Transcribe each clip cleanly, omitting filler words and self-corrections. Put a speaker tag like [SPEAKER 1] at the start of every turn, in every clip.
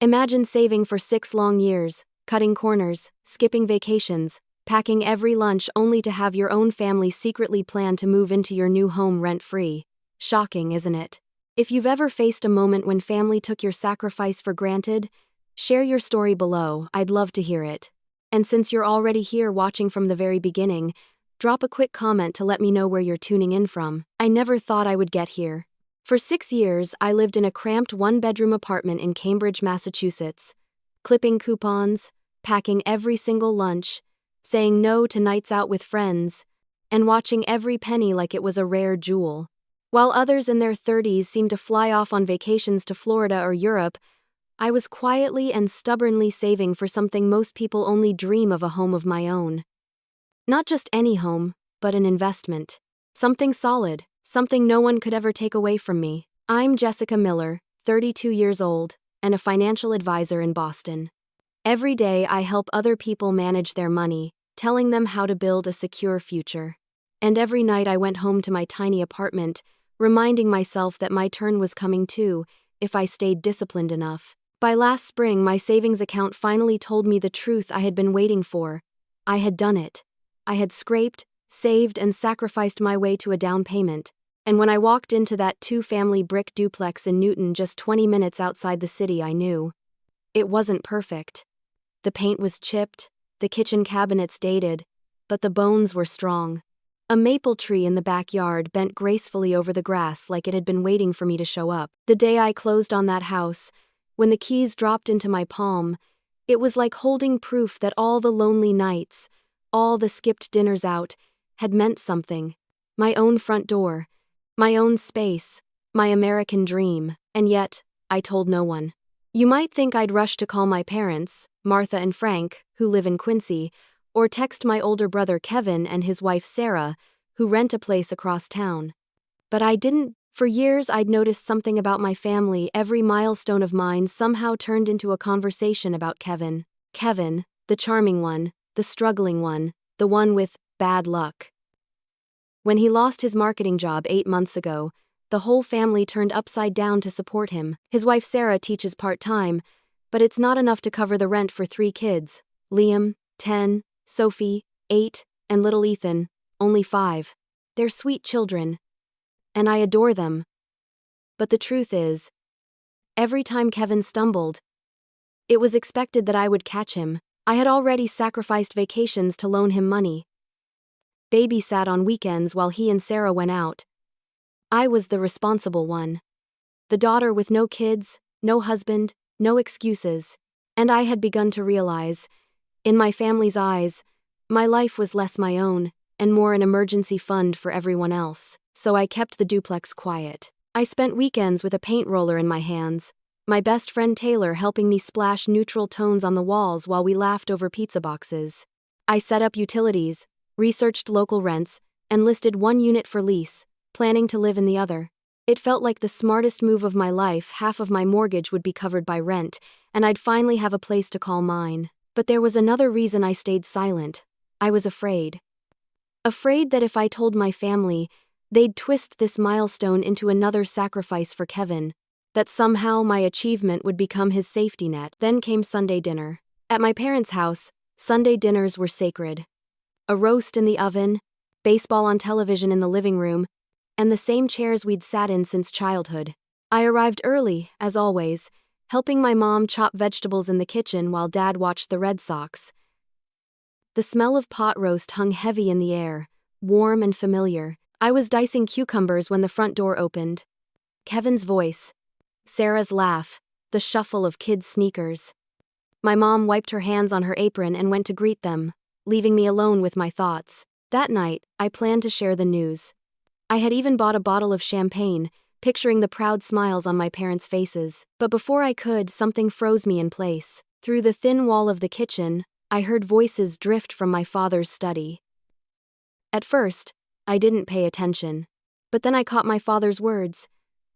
[SPEAKER 1] Imagine saving for 6 long years, cutting corners, skipping vacations, packing every lunch only to have your own family secretly plan to move into your new home rent-free. Shocking, isn't it? If you've ever faced a moment when family took your sacrifice for granted, share your story below. I'd love to hear it. And since you're already here watching from the very beginning, drop a quick comment to let me know where you're tuning in from. I never thought I would get here. For 6 years, I lived in a cramped one-bedroom apartment in Cambridge, Massachusetts, clipping coupons, packing every single lunch, saying no to nights out with friends, and watching every penny like it was a rare jewel. While others in their 30s seemed to fly off on vacations to Florida or Europe, I was quietly and stubbornly saving for something most people only dream of: a home of my own. Not just any home, but an investment. Something solid, something no one could ever take away from me. I'm Jessica Miller, 32 years old, and a financial advisor in Boston. Every day I help other people manage their money, telling them how to build a secure future. And every night I went home to my tiny apartment, reminding myself that my turn was coming too, if I stayed disciplined enough. By last spring, my savings account finally told me the truth I had been waiting for. I had done it. I had scraped, saved, and sacrificed my way to a down payment. And when I walked into that 2-family brick duplex in Newton just 20 minutes outside the city, I knew. It wasn't perfect. The paint was chipped, the kitchen cabinets dated, but the bones were strong. A maple tree in the backyard bent gracefully over the grass like it had been waiting for me to show up. The day I closed on that house, when the keys dropped into my palm, it was like holding proof that all the lonely nights, all the skipped dinners out, had meant something. My own front door, my own space, my American dream, and yet, I told no one. You might think I'd rush to call my parents, Martha and Frank, who live in Quincy, or text my older brother Kevin and his wife Sarah, who rent a place across town. But I didn't. For years I'd noticed something about my family. Every milestone of mine somehow turned into a conversation about Kevin. Kevin, the charming one, the struggling one, the one with bad luck. When he lost his marketing job 8 months ago, the whole family turned upside down to support him. His wife Sarah teaches part-time, but it's not enough to cover the rent for 3 kids: Liam, 10, Sophie, 8, and little Ethan, only 5. They're sweet children, and I adore them. But the truth is, every time Kevin stumbled, it was expected that I would catch him. I had already sacrificed vacations to loan him money, babysat on weekends while he and Sarah went out. I was the responsible one. The daughter with no kids, no husband, no excuses. And I had begun to realize, in my family's eyes, my life was less my own, and more an emergency fund for everyone else. So I kept the duplex quiet. I spent weekends with a paint roller in my hands, my best friend Taylor helping me splash neutral tones on the walls while we laughed over pizza boxes. I set up utilities, researched local rents, and listed one unit for lease, planning to live in the other. It felt like the smartest move of my life. Half of my mortgage would be covered by rent, and I'd finally have a place to call mine. But there was another reason I stayed silent. I was afraid. Afraid that if I told my family, they'd twist this milestone into another sacrifice for Kevin, that somehow my achievement would become his safety net. Then came Sunday dinner. At my parents' house, Sunday dinners were sacred. A roast in the oven, baseball on television in the living room, and the same chairs we'd sat in since childhood. I arrived early, as always, helping my mom chop vegetables in the kitchen while Dad watched the Red Sox. The smell of pot roast hung heavy in the air, warm and familiar. I was dicing cucumbers when the front door opened. Kevin's voice, Sarah's laugh, the shuffle of kids' sneakers. My mom wiped her hands on her apron and went to greet them, leaving me alone with my thoughts. That night, I planned to share the news. I had even bought a bottle of champagne, picturing the proud smiles on my parents' faces. But before I could, something froze me in place. Through the thin wall of the kitchen, I heard voices drift from my father's study. At first, I didn't pay attention. But then I caught my father's words.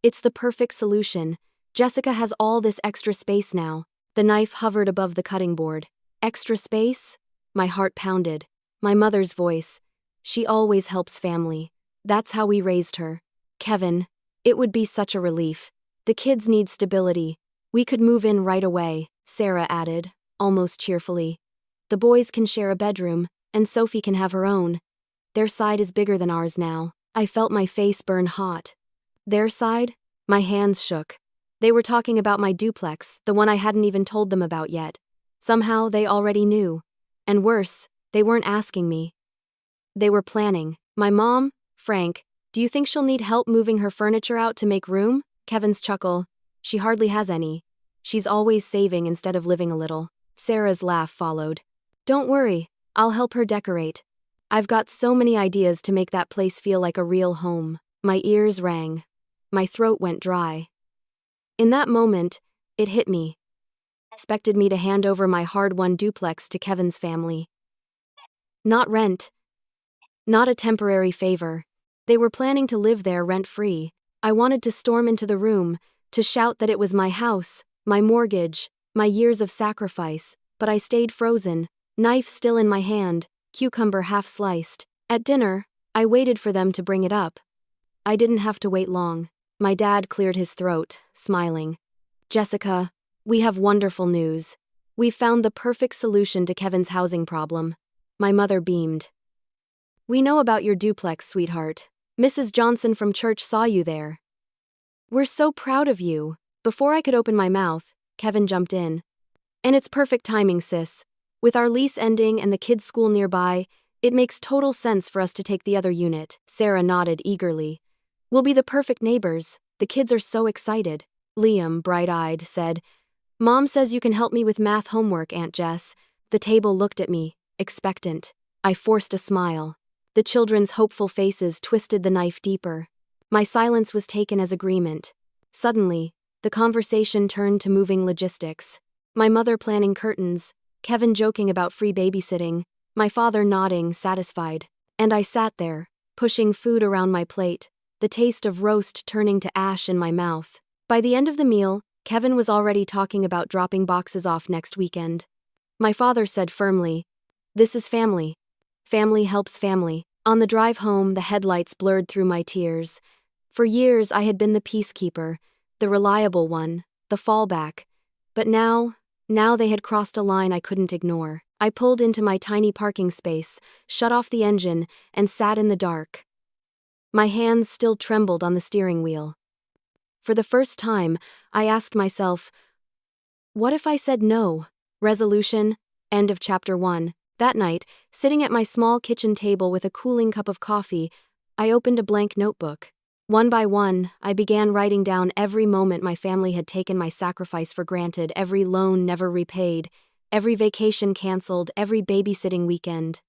[SPEAKER 1] "It's the perfect solution. Jessica has all this extra space now." The knife hovered above the cutting board. Extra space? My heart pounded. My mother's voice. "She always helps family. That's how we raised her." Kevin, it would be such a relief. The kids need stability. We could move in right away, Sarah added, almost cheerfully. The boys can share a bedroom, and Sophie can have her own. Their side is bigger than ours now. I felt my face burn hot. Their side? My hands shook. They were talking about my duplex, the one I hadn't even told them about yet. Somehow they already knew. And worse, they weren't asking me. They were planning. My mom, Frank, do you think she'll need help moving her furniture out to make room? Kevin's chuckle. She hardly has any. She's always saving instead of living a little. Sarah's laugh followed. Don't worry, I'll help her decorate. I've got so many ideas to make that place feel like a real home. My ears rang. My throat went dry. In that moment, it hit me. Expected me to hand over my hard-won duplex to Kevin's family. Not rent. Not a temporary favor. They were planning to live there rent-free. I wanted to storm into the room, to shout that it was my house, my mortgage, my years of sacrifice, but I stayed frozen, knife still in my hand, cucumber half sliced. At dinner, I waited for them to bring it up. I didn't have to wait long. My dad cleared his throat, smiling. Jessica, we have wonderful news. We've found the perfect solution to Kevin's housing problem. My mother beamed. We know about your duplex, sweetheart. Mrs. Johnson from church saw you there. We're so proud of you. Before I could open my mouth, Kevin jumped in. And it's perfect timing, sis. With our lease ending and the kids' school nearby, it makes total sense for us to take the other unit. Sarah nodded eagerly. We'll be the perfect neighbors. The kids are so excited. Liam, bright-eyed, said, Mom says you can help me with math homework, Aunt Jess. The table looked at me, expectant. I forced a smile. The children's hopeful faces twisted the knife deeper. My silence was taken as agreement. Suddenly, the conversation turned to moving logistics. My mother planning curtains, Kevin joking about free babysitting, my father nodding, satisfied. And I sat there, pushing food around my plate, the taste of roast turning to ash in my mouth. By the end of the meal, Kevin was already talking about dropping boxes off next weekend. My father said firmly, This is family. Family helps family. On the drive home, the headlights blurred through my tears. For years, I had been the peacekeeper, the reliable one, the fallback. But now they had crossed a line I couldn't ignore. I pulled into my tiny parking space, shut off the engine, and sat in the dark. My hands still trembled on the steering wheel. For the first time, I asked myself, what if I said no? Resolution, end of chapter 1. That night, sitting at my small kitchen table with a cooling cup of coffee, I opened a blank notebook. One by one, I began writing down every moment my family had taken my sacrifice for granted, every loan never repaid, every vacation canceled, every babysitting weekend.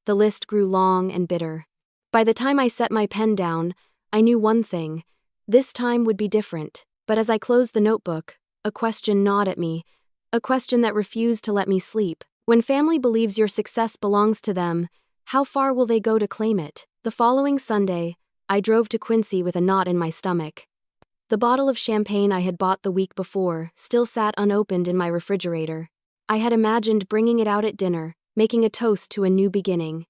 [SPEAKER 1] The list grew long and bitter. By the time I set my pen down, I knew one thing. This time would be different. But as I closed the notebook, a question gnawed at me, a question that refused to let me sleep. When family believes your success belongs to them, how far will they go to claim it? The following Sunday, I drove to Quincy with a knot in my stomach. The bottle of champagne I had bought the week before still sat unopened in my refrigerator. I had imagined bringing it out at dinner, making a toast to a new beginning.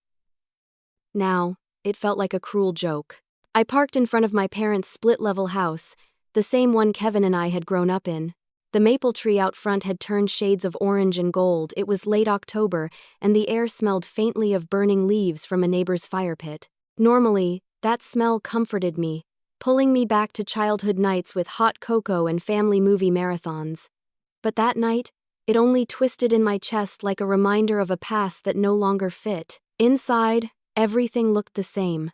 [SPEAKER 1] Now, it felt like a cruel joke. I parked in front of my parents' split-level house, the same one Kevin and I had grown up in. The maple tree out front had turned shades of orange and gold. It was late October, and the air smelled faintly of burning leaves from a neighbor's fire pit. Normally, that smell comforted me, pulling me back to childhood nights with hot cocoa and family movie marathons. But that night, it only twisted in my chest like a reminder of a past that no longer fit. Inside, everything looked the same.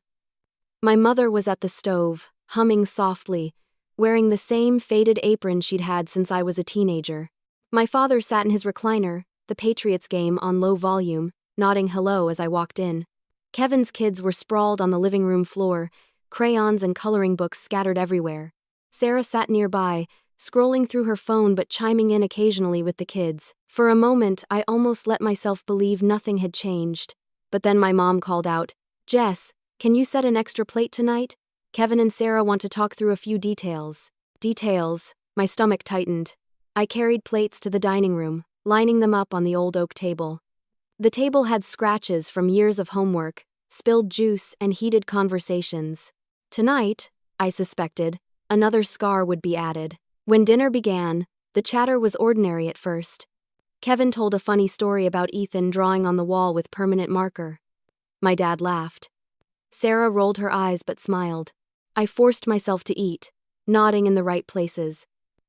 [SPEAKER 1] My mother was at the stove, humming softly, wearing the same faded apron she'd had since I was a teenager. My father sat in his recliner, the Patriots game on low volume, nodding hello as I walked in. Kevin's kids were sprawled on the living room floor, crayons and coloring books scattered everywhere. Sarah sat nearby, scrolling through her phone but chiming in occasionally with the kids. For a moment, I almost let myself believe nothing had changed. But then my mom called out, Jess, can you set an extra plate tonight? Kevin and Sarah want to talk through a few details. Details. My stomach tightened. I carried plates to the dining room, lining them up on the old oak table. The table had scratches from years of homework, spilled juice, and heated conversations. Tonight, I suspected, another scar would be added. When dinner began, the chatter was ordinary at first. Kevin told a funny story about Ethan drawing on the wall with permanent marker. My dad laughed. Sarah rolled her eyes but smiled. I forced myself to eat, nodding in the right places.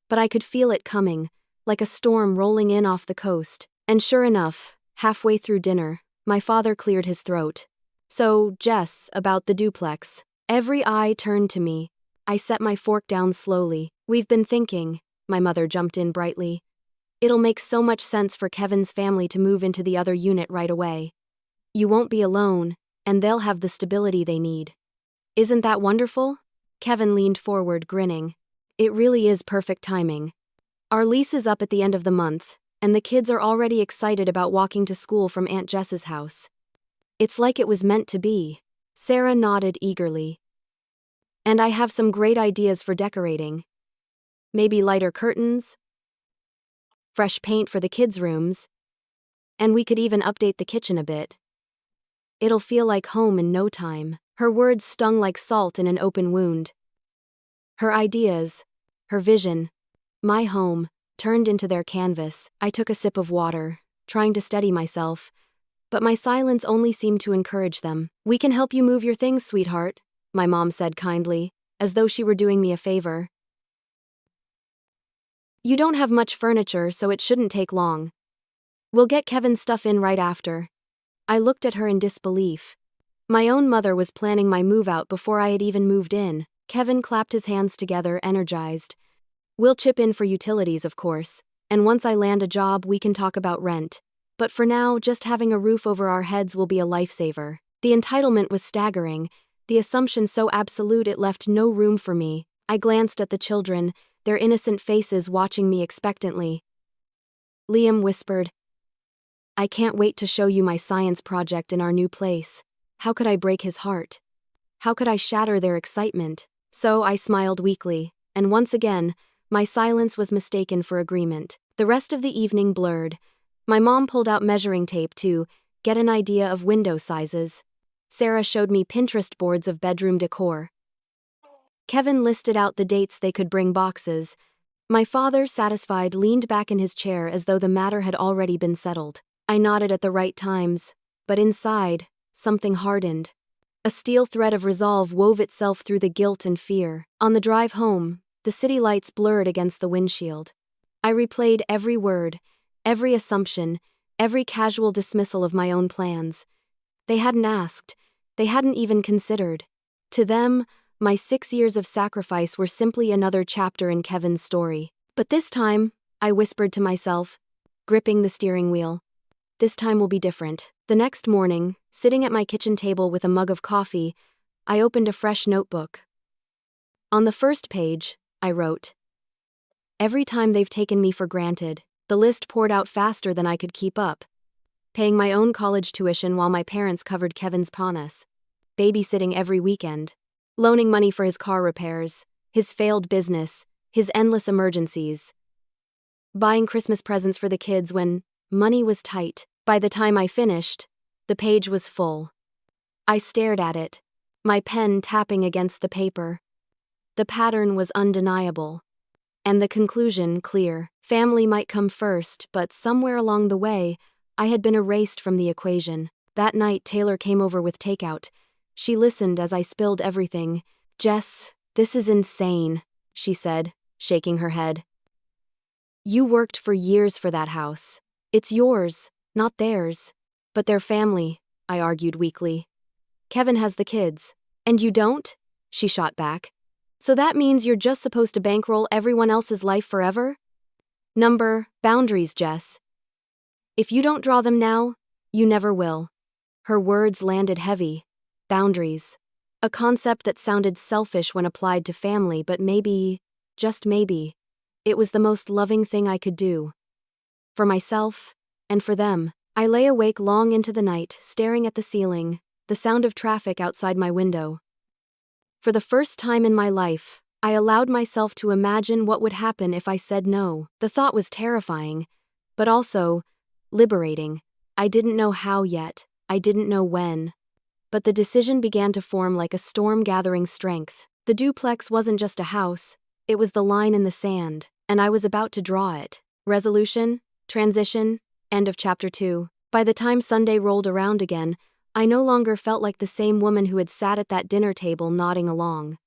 [SPEAKER 1] But I could feel it coming, like a storm rolling in off the coast. And sure enough, halfway through dinner, my father cleared his throat. "So, Jess, about the duplex." Every eye turned to me. I set my fork down slowly. "We've been thinking," my mother jumped in brightly. "It'll make so much sense for Kevin's family to move into the other unit right away. You won't be alone, and they'll have the stability they need." "Isn't that wonderful?" Kevin leaned forward, grinning. "It really is perfect timing. Our lease is up at the end of the month, and the kids are already excited about walking to school from Aunt Jess's house. It's like it was meant to be." Sarah nodded eagerly. "And I have some great ideas for decorating. Maybe lighter curtains, fresh paint for the kids' rooms, and we could even update the kitchen a bit. It'll feel like home in no time." Her words stung like salt in an open wound. Her ideas, her vision, my home, turned into their canvas. I took a sip of water, trying to steady myself, but my silence only seemed to encourage them. "We can help you move your things, sweetheart," my mom said kindly, as though she were doing me a favor. "You don't have much furniture, so it shouldn't take long. We'll get Kevin's stuff in right after." I looked at her in disbelief. My own mother was planning my move out before I had even moved in. Kevin clapped his hands together, energized. "We'll chip in for utilities, of course, and once I land a job, we can talk about rent. But for now, just having a roof over our heads will be a lifesaver." The entitlement was staggering, the assumption so absolute it left no room for me. I glanced at the children, their innocent faces watching me expectantly. Liam whispered, "I can't wait to show you my science project in our new place." How could I break his heart? How could I shatter their excitement? So I smiled weakly, and once again, my silence was mistaken for agreement. The rest of the evening blurred. My mom pulled out measuring tape to get an idea of window sizes. Sarah showed me Pinterest boards of bedroom decor. Kevin listed out the dates they could bring boxes. My father, satisfied, leaned back in his chair as though the matter had already been settled. I nodded at the right times, but inside, something hardened. A steel thread of resolve wove itself through the guilt and fear. On the drive home, the city lights blurred against the windshield. I replayed every word, every assumption, every casual dismissal of my own plans. They hadn't asked, they hadn't even considered. To them, my 6 years of sacrifice were simply another chapter in Kevin's story. But this time, I whispered to myself, gripping the steering wheel, this time will be different. The next morning, sitting at my kitchen table with a mug of coffee, I opened a fresh notebook. On the first page, I wrote, "Every time they've taken me for granted." The list poured out faster than I could keep up. Paying my own college tuition while my parents covered Kevin's panas. Babysitting every weekend. Loaning money for his car repairs, his failed business, his endless emergencies. Buying Christmas presents for the kids when money was tight. By the time I finished, the page was full. I stared at it, my pen tapping against the paper. The pattern was undeniable, and the conclusion clear. Family might come first, but somewhere along the way, I had been erased from the equation. That night, Taylor came over with takeout. She listened as I spilled everything. "Jess, this is insane," she said, shaking her head. "You worked for years for that house. It's yours, not theirs." "But they're family," I argued weakly. "Kevin has the kids. And you don't?" she shot back. "So that means you're just supposed to bankroll everyone else's life forever?" Boundaries, Jess. If you don't draw them now, you never will." Her words landed heavy. Boundaries. A concept that sounded selfish when applied to family, but maybe, just maybe, it was the most loving thing I could do. For myself, and for them. I lay awake long into the night, staring at the ceiling, the sound of traffic outside my window. For the first time in my life, I allowed myself to imagine what would happen if I said no. The thought was terrifying, but also liberating. I didn't know how yet, I didn't know when. But the decision began to form like a storm gathering strength. The duplex wasn't just a house, It was the line in the sand, and I was about to draw it. Resolution, transition, end of chapter 2. By the time Sunday rolled around again, I no longer felt like the same woman who had sat at that dinner table nodding along.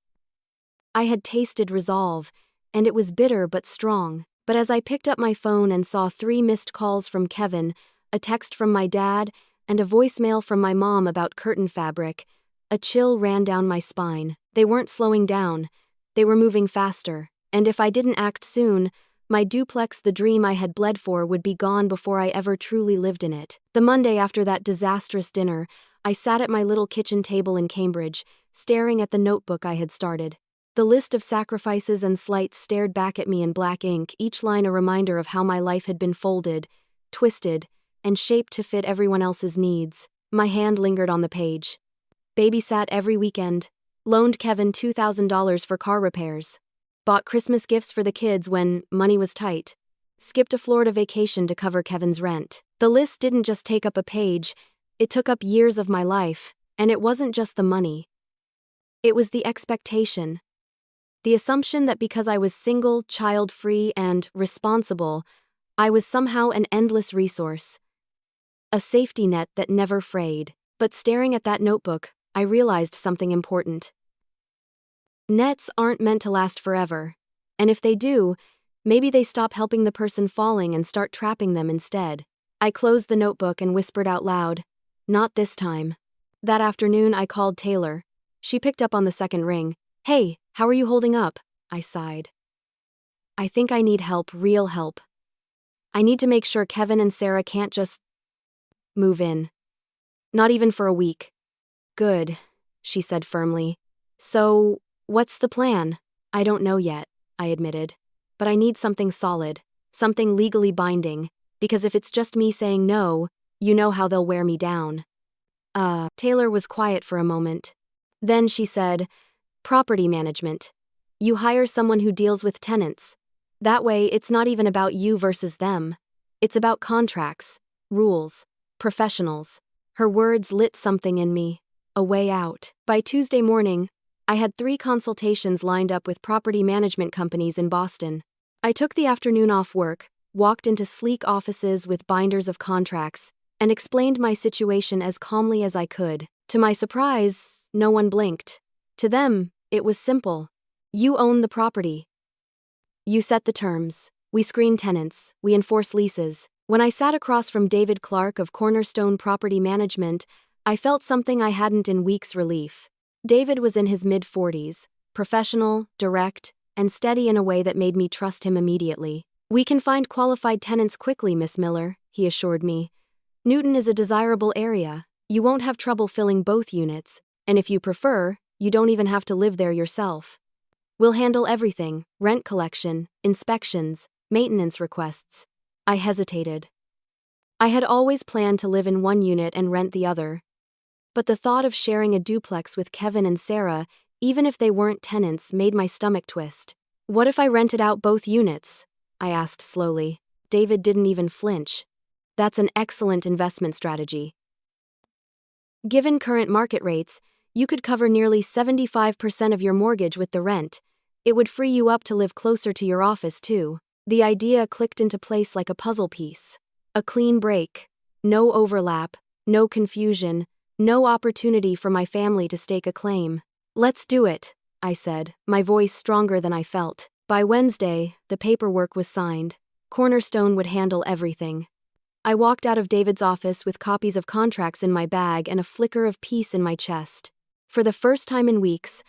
[SPEAKER 1] I had tasted resolve, and it was bitter but strong. But as I picked up my phone and saw 3 missed calls from Kevin, a text from my dad, and a voicemail from my mom about curtain fabric, a chill ran down my spine. They weren't slowing down. They were moving faster, and if I didn't act soon, my duplex, the dream I had bled for, would be gone before I ever truly lived in it. The Monday after that disastrous dinner, I sat at my little kitchen table in Cambridge, staring at the notebook I had started. The list of sacrifices and slights stared back at me in black ink, each line a reminder of how my life had been folded, twisted, and shaped to fit everyone else's needs. My hand lingered on the page. Babysat every weekend. Loaned Kevin $2,000 for car repairs. Bought Christmas gifts for the kids when money was tight. Skipped a Florida vacation to cover Kevin's rent. The list didn't just take up a page, it took up years of my life, and it wasn't just the money. It was the expectation. The assumption that because I was single, child-free, and responsible, I was somehow an endless resource. A safety net that never frayed. But staring at that notebook, I realized something important. Nets aren't meant to last forever. And if they do, maybe they stop helping the person falling and start trapping them instead. I closed the notebook and whispered out loud, "Not this time." That afternoon, I called Taylor. She picked up on the second ring. "Hey, how are you holding up?" I sighed. "I think I need help, real help. I need to make sure Kevin and Sarah can't just move in. Not even for a week." "Good," she said firmly. "So, what's the plan?" "I don't know yet," I admitted. "But I need something solid, something legally binding, because if it's just me saying no, you know how they'll wear me down." Taylor was quiet for a moment. Then she said, "Property management. You hire someone who deals with tenants. That way, it's not even about you versus them. It's about contracts, rules, professionals." Her words lit something in me, a way out. By Tuesday morning, I had 3 consultations lined up with property management companies in Boston. I took the afternoon off work, walked into sleek offices with binders of contracts, and explained my situation as calmly as I could. To my surprise, no one blinked. To them, it was simple. You own the property. You set the terms. We screen tenants. We enforce leases. When I sat across from David Clark of Cornerstone Property Management, I felt something I hadn't in weeks. Relief. David was in his mid-40s, professional, direct, and steady in a way that made me trust him immediately. "We can find qualified tenants quickly, Miss Miller," he assured me. "Newton is a desirable area. You won't have trouble filling both units, and if you prefer, you don't even have to live there yourself. We'll handle everything: rent collection, inspections, maintenance requests." I hesitated. I had always planned to live in one unit and rent the other. But the thought of sharing a duplex with Kevin and Sarah, even if they weren't tenants, made my stomach twist. "What if I rented out both units?" I asked slowly. David didn't even flinch. "That's an excellent investment strategy. Given current market rates, you could cover nearly 75% of your mortgage with the rent. It would free you up to live closer to your office, too." The idea clicked into place like a puzzle piece. A clean break. No overlap, no confusion, no opportunity for my family to stake a claim. "Let's do it," I said, my voice stronger than I felt. By Wednesday, the paperwork was signed. Cornerstone would handle everything. I walked out of David's office with copies of contracts in my bag and a flicker of peace in my chest. For the first time in weeks,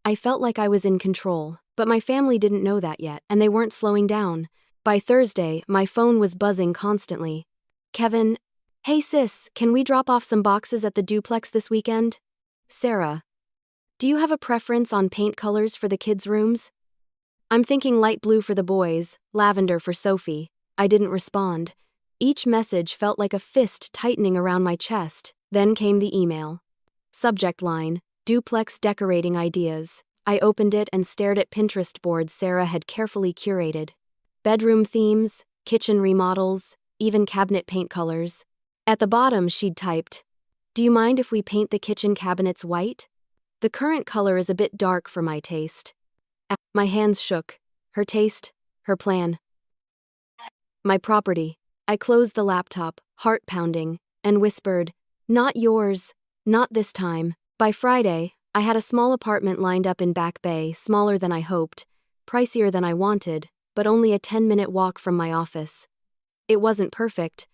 [SPEAKER 1] I felt like I was in control, but my family didn't know that yet, and they weren't slowing down. By Thursday, my phone was buzzing constantly. "Kevin, hey sis, can we drop off some boxes at the duplex this weekend?" "Sarah, do you have a preference on paint colors for the kids' rooms?" "I'm thinking light blue for the boys, lavender for Sophie." I didn't respond. Each message felt like a fist tightening around my chest. Then came the email. Subject line: Duplex decorating ideas. I opened it and stared at Pinterest boards Sarah had carefully curated. Bedroom themes, kitchen remodels, even cabinet paint colors. At the bottom she'd typed, "Do you mind if we paint the kitchen cabinets white? The current color is a bit dark for my taste." My hands shook. Her taste, her plan. My property. I closed the laptop, heart pounding, and whispered, "Not yours. Not this time." By Friday, I had a small apartment lined up in Back Bay, smaller than I hoped, pricier than I wanted, but only a 10-minute walk from my office. It wasn't perfect,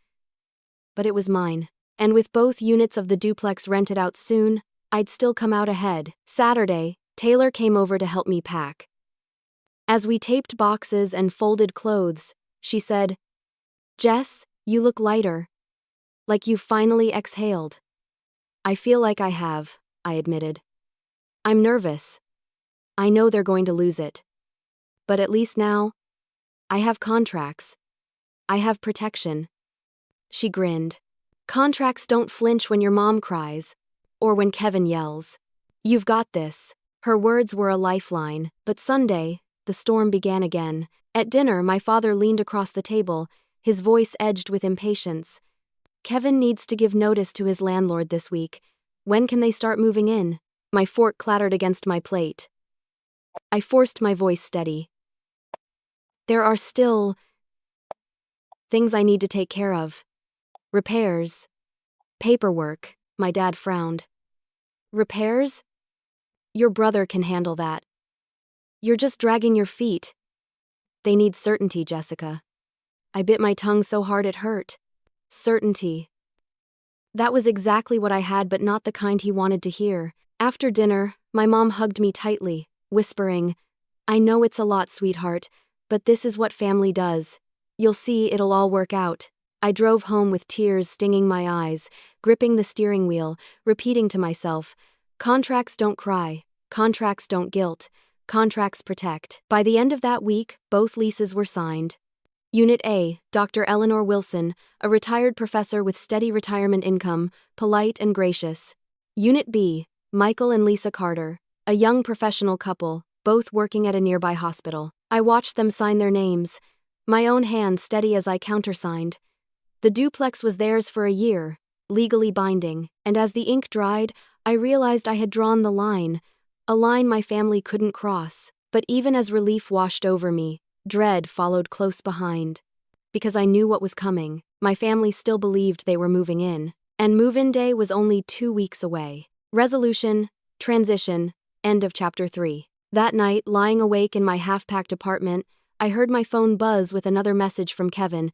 [SPEAKER 1] but it was mine. And with both units of the duplex rented out soon, I'd still come out ahead. Saturday, Taylor came over to help me pack. As we taped boxes and folded clothes, she said, "Jess, you look lighter. Like you've finally exhaled." "I feel like I have," I admitted. "I'm nervous. I know they're going to lose it. But at least now, I have contracts. I have protection." She grinned. "Contracts don't flinch when your mom cries, or when Kevin yells. You've got this." Her words were a lifeline, but Sunday, the storm began again. At dinner, my father leaned across the table, his voice edged with impatience. "Kevin needs to give notice to his landlord this week. When can they start moving in?" My fork clattered against my plate. I forced my voice steady. "There are still things I need to take care of. Repairs. Paperwork." My dad frowned. "Repairs? Your brother can handle that. You're just dragging your feet." "They need certainty, Jessica." I bit my tongue so hard it hurt. Certainty. That was exactly what I had, but not the kind he wanted to hear. After dinner, my mom hugged me tightly, whispering, "I know it's a lot, sweetheart, but this is what family does. You'll see, it'll all work out." I drove home with tears stinging my eyes, gripping the steering wheel, repeating to myself, "Contracts don't cry. Contracts don't guilt. Contracts protect." By the end of that week, both leases were signed. Unit A, Dr. Eleanor Wilson, a retired professor with steady retirement income, polite and gracious. Unit B, Michael and Lisa Carter, a young professional couple, both working at a nearby hospital. I watched them sign their names, my own hand steady as I countersigned. The duplex was theirs for a year, legally binding, and as the ink dried, I realized I had drawn the line, a line my family couldn't cross. But even as relief washed over me, dread followed close behind. Because I knew what was coming, my family still believed they were moving in, and move-in day was only 2 weeks away. Resolution, transition, end of chapter 3. That night, lying awake in my half-packed apartment, I heard my phone buzz with another message from Kevin.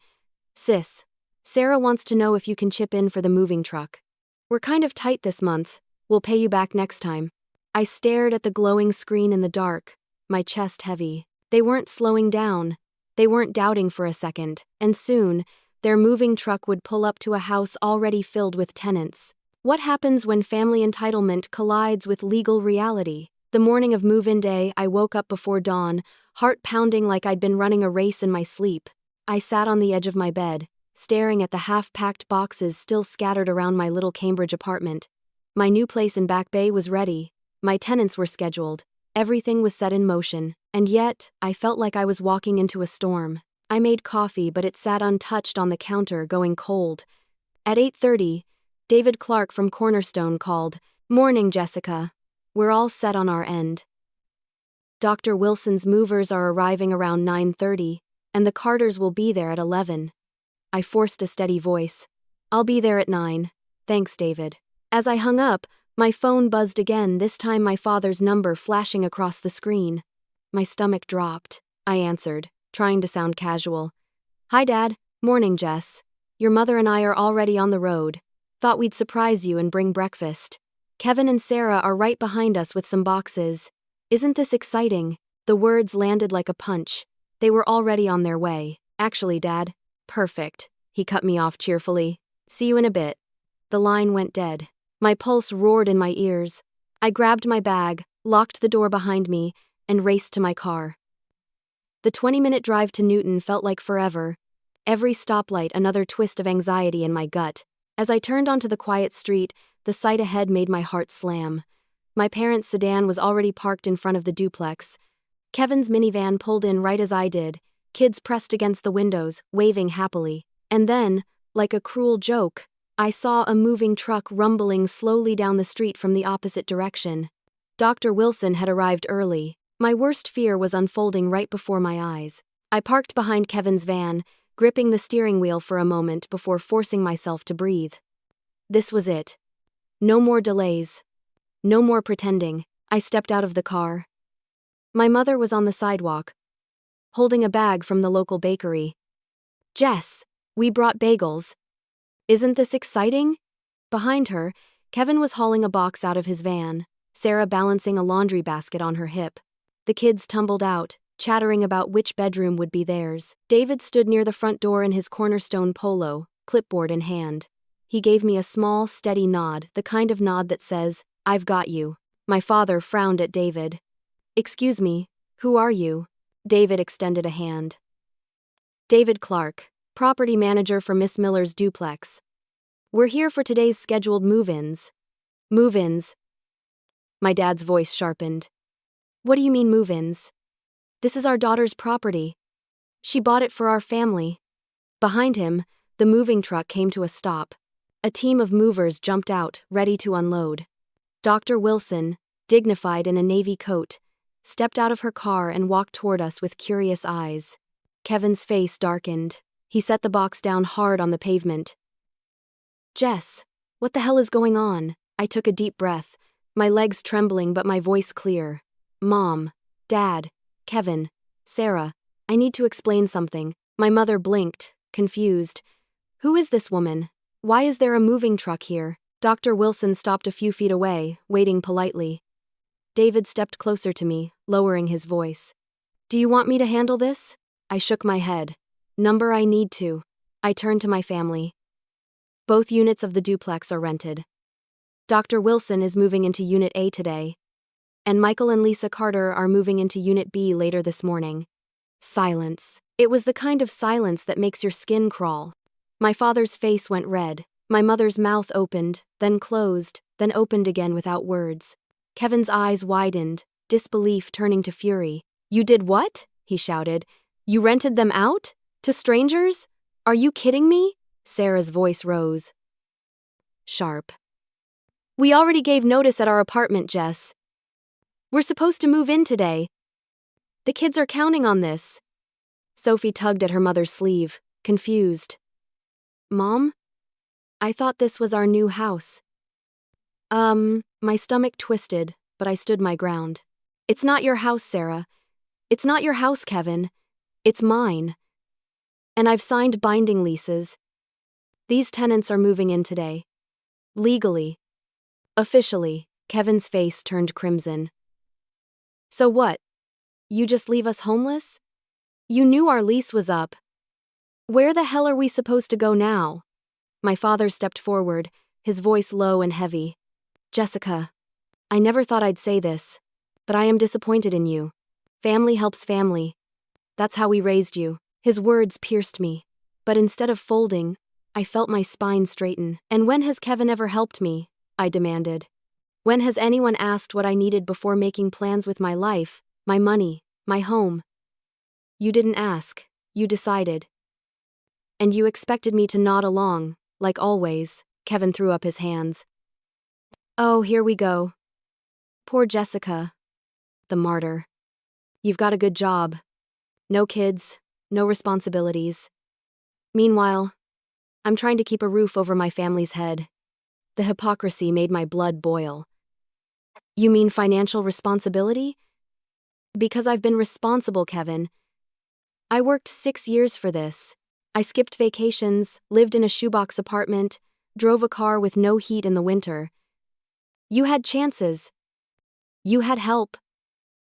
[SPEAKER 1] "Sis, Sarah wants to know if you can chip in for the moving truck. We're kind of tight this month. We'll pay you back next time." I stared at the glowing screen in the dark, my chest heavy. They weren't slowing down. They weren't doubting for a second, and soon, their moving truck would pull up to a house already filled with tenants. What happens when family entitlement collides with legal reality? The morning of move-in day, I woke up before dawn, heart pounding like I'd been running a race in my sleep. I sat on the edge of my bed, staring at the half-packed boxes still scattered around my little Cambridge apartment. My new place in Back Bay was ready. My tenants were scheduled. Everything was set in motion. And yet, I felt like I was walking into a storm. I made coffee, but it sat untouched on the counter, going cold. At 8:30, David Clark from Cornerstone called. "Morning, Jessica. We're all set on our end. Dr. Wilson's movers are arriving around 9:30, and the Carters will be there at 11. I forced a steady voice. "I'll be there at 9. Thanks, David." As I hung up, my phone buzzed again, this time my father's number flashing across the screen. My stomach dropped. I answered, trying to sound casual. "Hi, Dad. Morning, Jess. Your mother and I are already on the road. Thought we'd surprise you and bring breakfast. Kevin and Sarah are right behind us with some boxes. Isn't this exciting?" The words landed like a punch. They were already on their way. "Actually, Dad." "Perfect." He cut me off cheerfully. "See you in a bit." The line went dead. My pulse roared in my ears. I grabbed my bag, locked the door behind me, and raced to my car. The 20-minute drive to Newton felt like forever. Every stoplight another twist of anxiety in my gut. As I turned onto the quiet street, the sight ahead made my heart slam. My parents' sedan was already parked in front of the duplex. Kevin's minivan pulled in right as I did, kids pressed against the windows, waving happily. And then, like a cruel joke, I saw a moving truck rumbling slowly down the street from the opposite direction. Dr. Wilson had arrived early, My worst fear was unfolding right before my eyes. I parked behind Kevin's van, gripping the steering wheel for a moment before forcing myself to breathe. This was it. No more delays. No more pretending. I stepped out of the car. My mother was on the sidewalk, holding a bag from the local bakery. "Jess, we brought bagels. Isn't this exciting?" Behind her, Kevin was hauling a box out of his van, Sarah balancing a laundry basket on her hip. The kids tumbled out, chattering about which bedroom would be theirs. David stood near the front door in his cornerstone polo, clipboard in hand. He gave me a small, steady nod, the kind of nod that says, "I've got you." My father frowned at David. "Excuse me, who are you?" David extended a hand. "David Clark, property manager for Miss Miller's Duplex. We're here for today's scheduled move-ins." "Move-ins?" My dad's voice sharpened. "What do you mean move-ins? This is our daughter's property. She bought it for our family." Behind him, the moving truck came to a stop. A team of movers jumped out, ready to unload. Dr. Wilson, dignified in a navy coat, stepped out of her car and walked toward us with curious eyes. Kevin's face darkened. He set the box down hard on the pavement. "Jess, what the hell is going on?" I took a deep breath, my legs trembling but my voice clear. "Mom, Dad, Kevin, Sarah, I need to explain something." My mother blinked, confused. "Who is this woman? Why is there a moving truck here?" Dr. Wilson stopped a few feet away, waiting politely. David stepped closer to me, lowering his voice. "Do you want me to handle this?" I shook my head. "Number I need to." I turned to my family. "Both units of the duplex are rented. Dr. Wilson is moving into Unit A today, and Michael and Lisa Carter are moving into Unit B later this morning." Silence. It was the kind of silence that makes your skin crawl. My father's face went red. My mother's mouth opened, then closed, then opened again without words. Kevin's eyes widened, disbelief turning to fury. "You did what?" he shouted. "You rented them out? To strangers? Are you kidding me?" Sarah's voice rose. Sharp. "We already gave notice at our apartment, Jess. We're supposed to move in today. The kids are counting on this." Sophie tugged at her mother's sleeve, confused. "Mom? I thought this was our new house." My stomach twisted, but I stood my ground. "It's not your house, Sarah. It's not your house, Kevin. It's mine. And I've signed binding leases. These tenants are moving in today. Legally. Officially." Kevin's face turned crimson. "So what? You just leave us homeless? You knew our lease was up. Where the hell are we supposed to go now?" My father stepped forward, his voice low and heavy. "Jessica, I never thought I'd say this, but I am disappointed in you. Family helps family. That's how we raised you." His words pierced me, but instead of folding, I felt my spine straighten. "And when has Kevin ever helped me?" I demanded. "When has anyone asked what I needed before making plans with my life, my money, my home? You didn't ask, you decided. And you expected me to nod along, like always." Kevin threw up his hands. "Oh, here we go. Poor Jessica. The martyr. You've got a good job. No kids, no responsibilities. Meanwhile, I'm trying to keep a roof over my family's head." The hypocrisy made my blood boil. "You mean financial responsibility?" "Because I've been responsible, Kevin. I worked 6 years for this. I skipped vacations, lived in a shoebox apartment, drove a car with no heat in the winter. You had chances. You had help.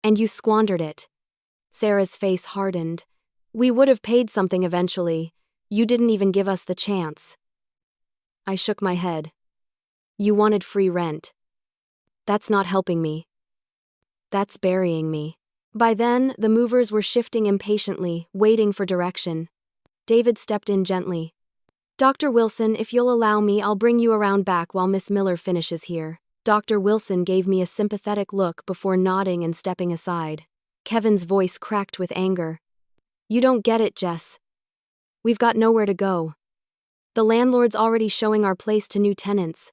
[SPEAKER 1] And you squandered it." Sarah's face hardened. "We would have paid something eventually. You didn't even give us the chance." I shook my head. "You wanted free rent. That's not helping me. That's burying me." By then, the movers were shifting impatiently, waiting for direction. David stepped in gently. "Dr. Wilson, if you'll allow me, I'll bring you around back while Miss Miller finishes here." Dr. Wilson gave me a sympathetic look before nodding and stepping aside. Kevin's voice cracked with anger. "You don't get it, Jess. We've got nowhere to go. The landlord's already showing our place to new tenants.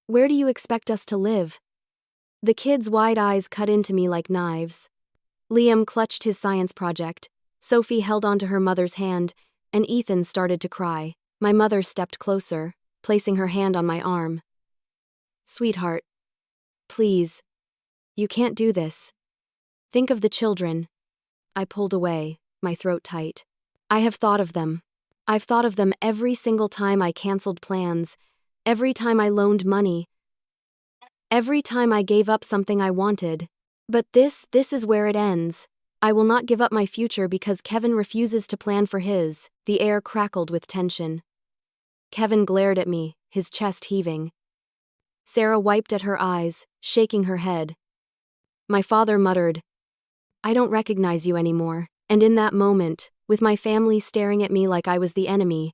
[SPEAKER 1] Where do you expect us to live?" The kid's wide eyes cut into me like knives. Liam clutched his science project. Sophie held onto her mother's hand, and Ethan started to cry. My mother stepped closer, placing her hand on my arm. Sweetheart, please. You can't do this. Think of the children. I pulled away, my throat tight. I have thought of them. I've thought of them every single time I canceled plans, every time I loaned money, every time I gave up something I wanted. But this is where it ends. I will not give up my future because Kevin refuses to plan for his. The air crackled with tension. Kevin glared at me, his chest heaving. Sarah wiped at her eyes, shaking her head. My father muttered, I don't recognize you anymore. And in that moment, with my family staring at me like I was the enemy,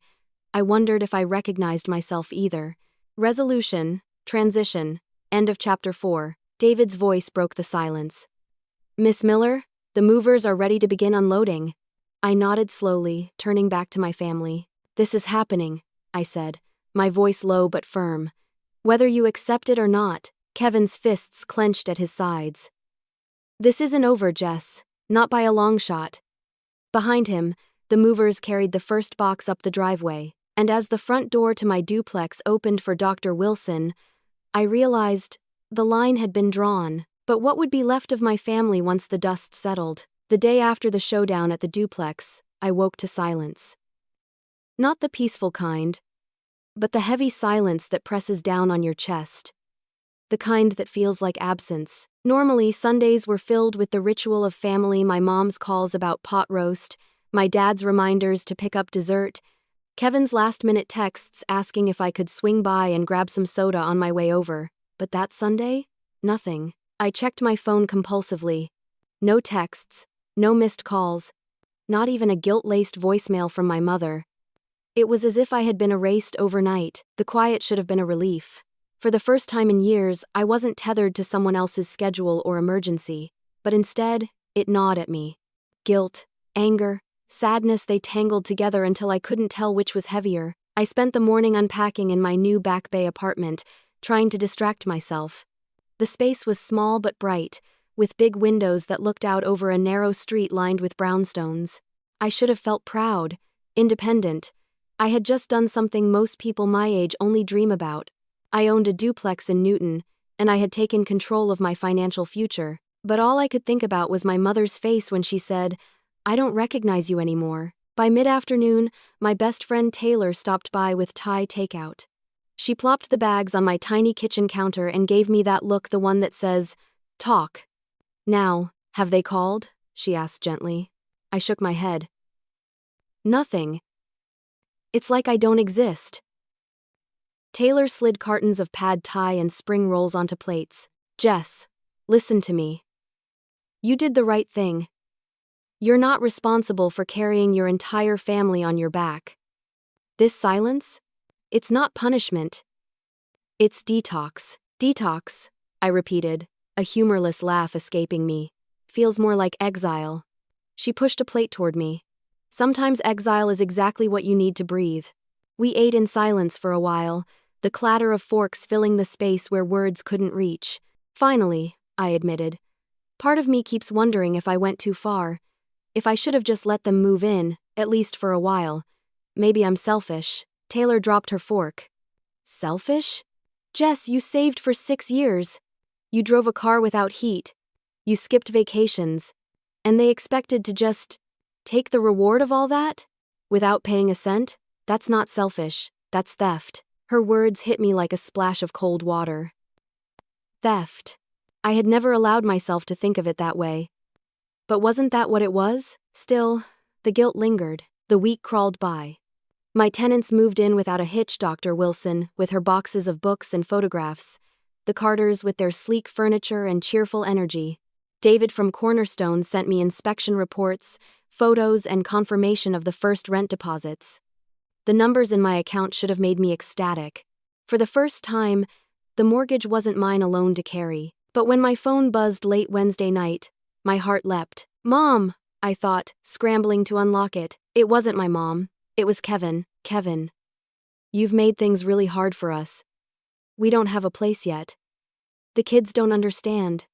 [SPEAKER 1] I wondered if I recognized myself either. Resolution, transition, end of chapter 4. David's voice broke the silence. Miss Miller, the movers are ready to begin unloading. I nodded slowly, turning back to my family. This is happening, I said, my voice low but firm. Whether you accept it or not. Kevin's fists clenched at his sides. This isn't over, Jess. Not by a long shot. Behind him, the movers carried the first box up the driveway, and as the front door to my duplex opened for Dr. Wilson, I realized the line had been drawn. But what would be left of my family once the dust settled? The day after the showdown at the duplex, I woke to silence. Not the peaceful kind, but the heavy silence that presses down on your chest. The kind that feels like absence. Normally, Sundays were filled with the ritual of family, my mom's calls about pot roast, my dad's reminders to pick up dessert, Kevin's last-minute texts asking if I could swing by and grab some soda on my way over. But that Sunday? Nothing. I checked my phone compulsively. No texts, no missed calls, not even a guilt-laced voicemail from my mother. It was as if I had been erased overnight. The quiet should have been a relief. For the first time in years, I wasn't tethered to someone else's schedule or emergency, but instead, it gnawed at me. Guilt, anger, sadness, they tangled together until I couldn't tell which was heavier. I spent the morning unpacking in my new Back Bay apartment, trying to distract myself. The space was small but bright, with big windows that looked out over a narrow street lined with brownstones. I should have felt proud, independent. I had just done something most people my age only dream about. I owned a duplex in Newton, and I had taken control of my financial future. But all I could think about was my mother's face when she said, I don't recognize you anymore. By mid-afternoon, my best friend Taylor stopped by with Thai takeout. She plopped the bags on my tiny kitchen counter and gave me that look, the one that says, talk. Now, have they called? She asked gently. I shook my head. Nothing. It's like I don't exist. Taylor slid cartons of pad thai and spring rolls onto plates. Jess, listen to me. You did the right thing. You're not responsible for carrying your entire family on your back. This silence? It's not punishment. It's detox. Detox, I repeated, a humorless laugh escaping me. Feels more like exile. She pushed a plate toward me. Sometimes exile is exactly what you need to breathe. We ate in silence for a while, the clatter of forks filling the space where words couldn't reach. Finally, I admitted, part of me keeps wondering if I went too far, if I should have just let them move in, at least for a while. Maybe I'm selfish. Taylor dropped her fork. Selfish? Jess, you saved for 6 years. You drove a car without heat. You skipped vacations. And they expected to just take the reward of all that? Without paying a cent? That's not selfish. That's theft. Her words hit me like a splash of cold water. Theft. I had never allowed myself to think of it that way. But wasn't that what it was? Still, the guilt lingered. The week crawled by. My tenants moved in without a hitch, Dr. Wilson, with her boxes of books and photographs. The Carters with their sleek furniture and cheerful energy. David from Cornerstone sent me inspection reports, photos, and confirmation of the first rent deposits. The numbers in my account should have made me ecstatic. For the first time, the mortgage wasn't mine alone to carry. But when my phone buzzed late Wednesday night, my heart leapt. Mom, I thought, scrambling to unlock it. It wasn't my mom. It was Kevin. Kevin. You've made things really hard for us. We don't have a place yet. The kids don't understand.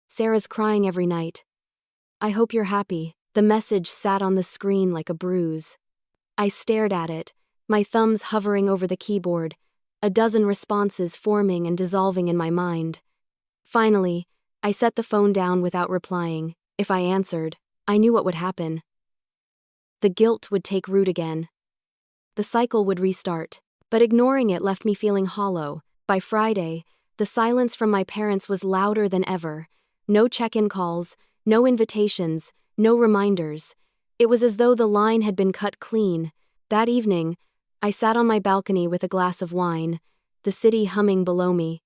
[SPEAKER 1] Sarah's crying every night. I hope you're happy. The message sat on the screen like a bruise. I stared at it, my thumbs hovering over the keyboard, a dozen responses forming and dissolving in my mind. Finally, I set the phone down without replying. If I answered, I knew what would happen. The guilt would take root again. The cycle would restart. But ignoring it left me feeling hollow. By Friday, the silence from my parents was louder than ever. No check-in calls, no invitations, no reminders. It was as though the line had been cut clean. That evening, I sat on my balcony with a glass of wine, the city humming below me.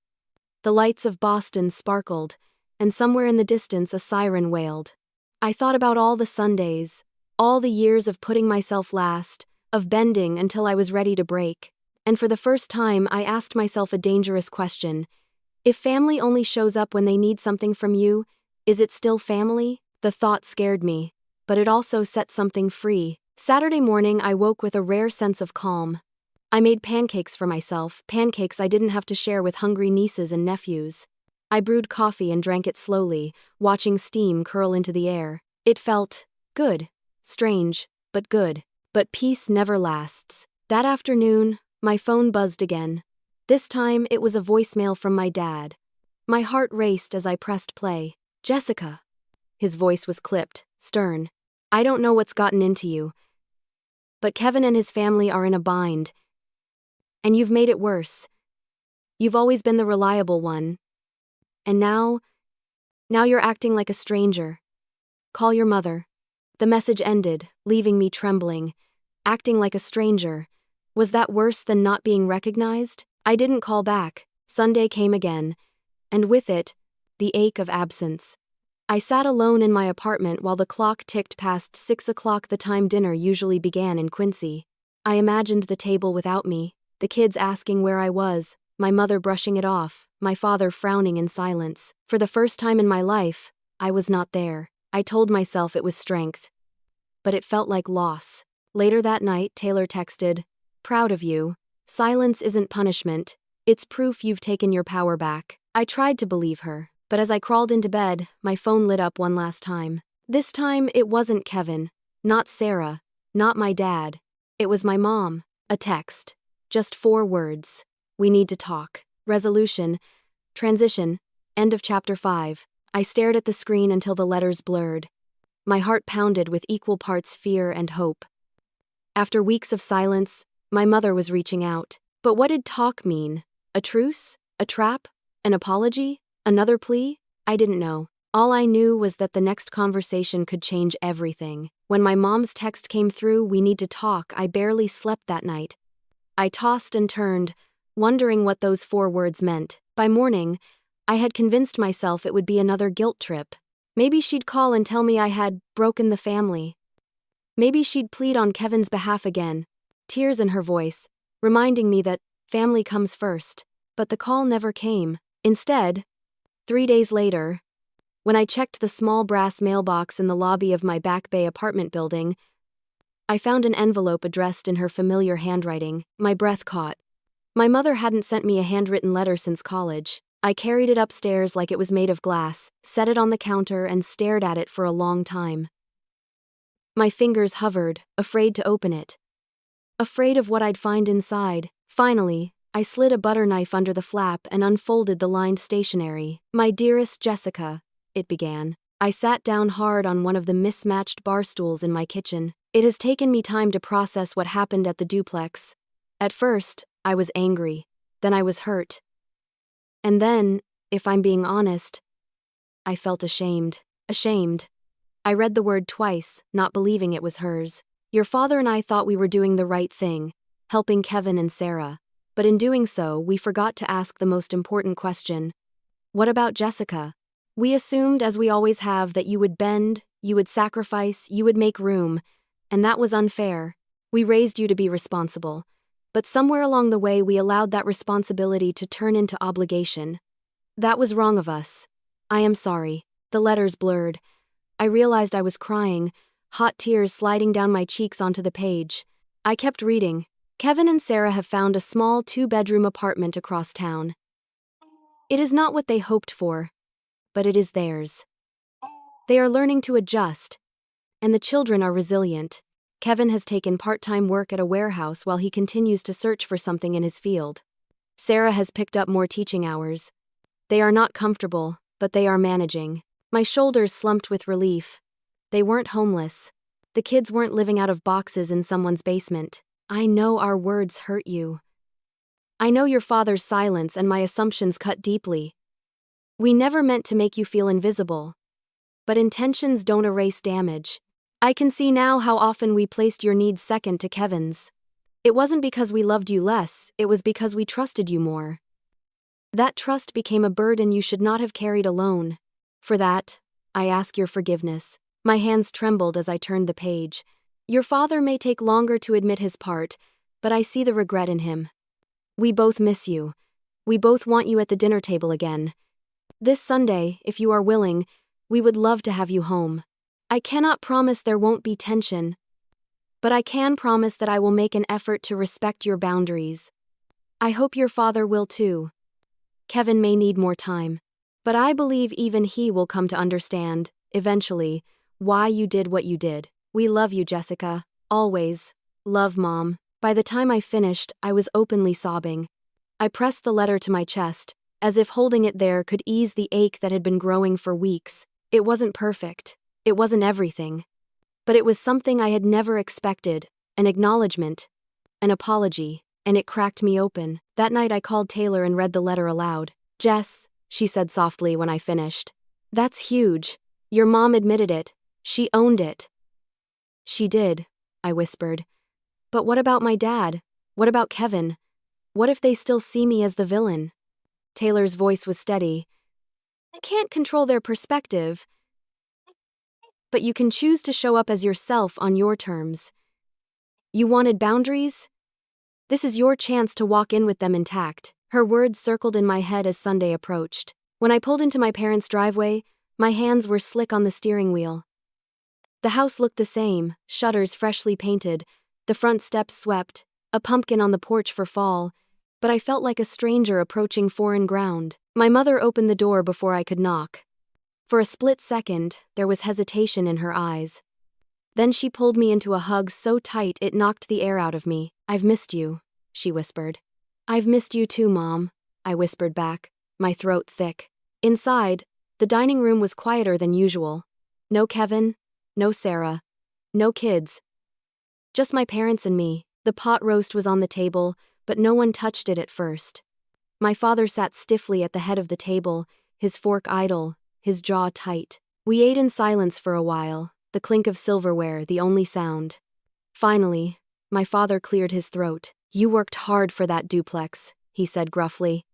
[SPEAKER 1] The lights of Boston sparkled, and somewhere in the distance a siren wailed. I thought about all the Sundays, all the years of putting myself last, of bending until I was ready to break. And for the first time, I asked myself a dangerous question. If family only shows up when they need something from you, is it still family? The thought scared me, but it also set something free. Saturday morning, I woke with a rare sense of calm. I made pancakes for myself, pancakes I didn't have to share with hungry nieces and nephews. I brewed coffee and drank it slowly, watching steam curl into the air. It felt good, strange, but good. But peace never lasts. That afternoon, my phone buzzed again. This time, it was a voicemail from my dad. My heart raced as I pressed play. Jessica. His voice was clipped, stern. I don't know what's gotten into you, but Kevin and his family are in a bind. And you've made it worse. You've always been the reliable one. And now you're acting like a stranger. Call your mother. The message ended, leaving me trembling. Acting like a stranger. Was that worse than not being recognized? I didn't call back. Sunday came again, and with it, the ache of absence. I sat alone in my apartment while the clock ticked past 6 o'clock, the time dinner usually began in Quincy. I imagined the table without me, the kids asking where I was, my mother brushing it off, my father frowning in silence. For the first time in my life, I was not there. I told myself it was strength, but it felt like loss. Later that night, Taylor texted, "Proud of you. Silence isn't punishment. It's proof you've taken your power back." I tried to believe her, but as I crawled into bed, my phone lit up one last time. This time, it wasn't Kevin, not Sarah, not my dad. It was my mom. A text. Just 4 words. We need to talk. Resolution. Transition. End of chapter 5. I stared at the screen until the letters blurred. My heart pounded with equal parts fear and hope. After weeks of silence, my mother was reaching out. But what did talk mean? A truce? A trap? An apology? Another plea? I didn't know. All I knew was that the next conversation could change everything. When my mom's text came through, "We need to talk," I barely slept that night. I tossed and turned, wondering what those 4 words meant. By morning, I had convinced myself it would be another guilt trip. Maybe she'd call and tell me I had broken the family. Maybe she'd plead on Kevin's behalf again, tears in her voice, reminding me that family comes first. But the call never came. Instead, 3 days later, when I checked the small brass mailbox in the lobby of my Back Bay apartment building, I found an envelope addressed in her familiar handwriting. My breath caught. My mother hadn't sent me a handwritten letter since college. I carried it upstairs like it was made of glass, set it on the counter, and stared at it for a long time. My fingers hovered, afraid to open it. Afraid of what I'd find inside. Finally, I slid a butter knife under the flap and unfolded the lined stationery. "My dearest Jessica," it began. I sat down hard on one of the mismatched bar stools in my kitchen. It has taken me time to process what happened at the Duplex. At first, I was angry. Then I was hurt. And then, if I'm being honest, I felt ashamed. Ashamed. I read the word twice, not believing it was hers. "Your father and I thought we were doing the right thing, helping Kevin and Sarah. But in doing so, we forgot to ask the most important question. What about Jessica? We assumed, as we always have, that you would bend, you would sacrifice, you would make room, and that was unfair. We raised you to be responsible. But somewhere along the way, we allowed that responsibility to turn into obligation. That was wrong of us. I am sorry." The letters blurred. I realized I was crying, hot tears sliding down my cheeks onto the page. I kept reading. "Kevin and Sarah have found a small 2-bedroom apartment across town. It is not what they hoped for, but it is theirs. They are learning to adjust, and the children are resilient. Kevin has taken part-time work at a warehouse while he continues to search for something in his field. Sarah has picked up more teaching hours. They are not comfortable, but they are managing. My shoulders slumped with relief. They weren't homeless. The kids weren't living out of boxes in someone's basement. I know our words hurt you. I know your father's silence and my assumptions cut deeply. We never meant to make you feel invisible. But intentions don't erase damage. I can see now how often we placed your needs second to Kevin's. It wasn't because we loved you less, it was because we trusted you more. That trust became a burden you should not have carried alone. For that, I ask your forgiveness. My hands trembled as I turned the page. Your father may take longer to admit his part, but I see the regret in him. We both miss you. We both want you at the dinner table again. This Sunday, if you are willing, we would love to have you home. I cannot promise there won't be tension, but I can promise that I will make an effort to respect your boundaries. I hope your father will too. Kevin may need more time, but I believe even he will come to understand, eventually, why you did what you did. We love you, Jessica. Always. Love, Mom. By the time I finished, I was openly sobbing. I pressed the letter to my chest, as if holding it there could ease the ache that had been growing for weeks. It wasn't perfect. It wasn't everything. But it was something I had never expected, an acknowledgement, an apology, and it cracked me open. That night I called Taylor and read the letter aloud. Jess, she said softly when I finished. That's huge. Your mom admitted it. She owned it. She did, I whispered. But what about my dad? What about Kevin? What if they still see me as the villain? Taylor's voice was steady. I can't control their perspective, but you can choose to show up as yourself on your terms. You wanted boundaries? This is your chance to walk in with them intact. Her words circled in my head as Sunday approached. When I pulled into my parents' driveway, my hands were slick on the steering wheel. The house looked the same, shutters freshly painted, the front steps swept, a pumpkin on the porch for fall, but I felt like a stranger approaching foreign ground. My mother opened the door before I could knock. For a split second, there was hesitation in her eyes. Then she pulled me into a hug so tight it knocked the air out of me. I've missed you, she whispered. I've missed you too, Mom, I whispered back, my throat thick. Inside, the dining room was quieter than usual. No Kevin, no Sarah, no kids. Just my parents and me. The pot roast was on the table, but no one touched it at first. My father sat stiffly at the head of the table, his fork idle, his jaw tight. We ate in silence for a while, the clink of silverware the only sound. Finally, my father cleared his throat. You worked hard for that duplex, he said gruffly.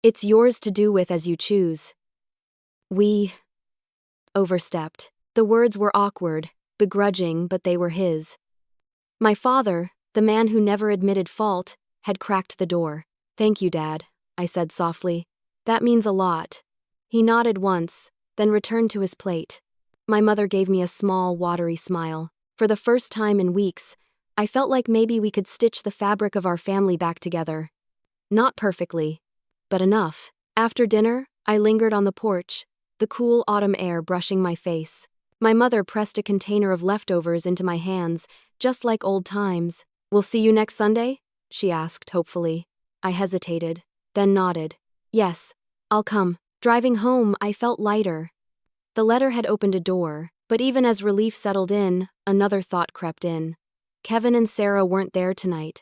[SPEAKER 1] It's yours to do with as you choose. We overstepped. The words were awkward, begrudging, but they were his. My father, the man who never admitted fault, had cracked the door. Thank you, Dad, I said softly. That means a lot. He nodded once, then returned to his plate. My mother gave me a small, watery smile. For the first time in weeks, I felt like maybe we could stitch the fabric of our family back together. Not perfectly, but enough. After dinner, I lingered on the porch, the cool autumn air brushing my face. My mother pressed a container of leftovers into my hands, just like old times. We'll see you next Sunday? She asked, hopefully. I hesitated, then nodded. Yes, I'll come. Driving home, I felt lighter. The letter had opened a door, but even as relief settled in, another thought crept in. Kevin and Sarah weren't there tonight.